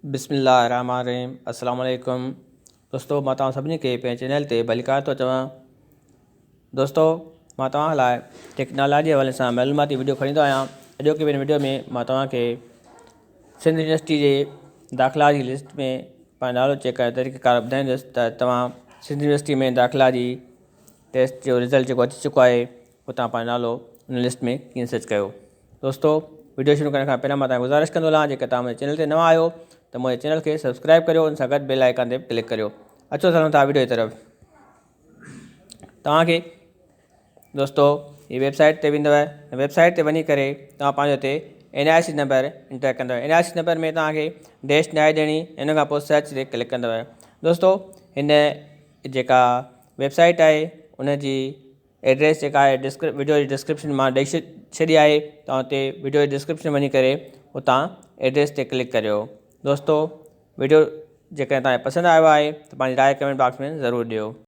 बिस्मिल्लाहिर्रहमानिर्रहीम। अस्सलाम वालेकुम दोस्तों, मां तव्हां सभिनी खे पंहिंजे चैनल ते भलीकार थो चवां। दोस्तों, मां तव्हां लाइ टेक्नोलॉजी जे हवाले सां मालूमाती वीडियो खणींदो आहियां। अॼोकी वीडियो में मां तव्हांखे सिंध यूनिवर्सिटी जे दाख़िला जी लिस्ट में पंहिंजो नालो चेक करण जो तरीक़ेकार ॿुधाईंदुसि त तव्हां सिंध यूनिवर्सिटी में दाख़िला जी टेस्ट जो रिज़ल्ट जेको अची चुको आहे उहो तव्हां पंहिंजो नालो उन लिस्ट में कीअं सर्च कयो। दोस्तों, वीडियो शुरू करण खां पहिरियों मां तव्हांखे गुज़ारिश कंदो आहियां, जेकर तव्हां मुंहिंजे चैनल ते नवां आहियो त मुंहिंजे चैनल खे सब्सक्राइब करियो, उन सां गॾु बेल आइकन ते क्लिक करियो। अचो हलूं था वीडियो जी तरफ़। तव्हांखे दोस्तों ये वेबसाइट ते वेंदव, वेबसाइट ते वञी करे तव्हां पंहिंजो हिते NIC नंबर इंटर कंदव। NIC नंबर में तव्हांखे डैश न आहे ॾियणी, इन खां पोइ सर्च ते क्लिक कंदव। दोस्तों, हिन जेका वेबसाइट आहे उन जी एड्रेस जेका आहे वीडियो जी डिस्क्रिप्शन मां ॾेई छॾी आहे। तव्हां हुते वीडियो जी डिस्क्रिप्शन वञी करे उतां एड्रेस ते क्लिक करियो। दोस्तों, वीडियो जेकॾहिं तव्हांखे पसंदि आयो आहे त पंहिंजी राय कमेंट बॉक्स में ज़रूरु ॾियो।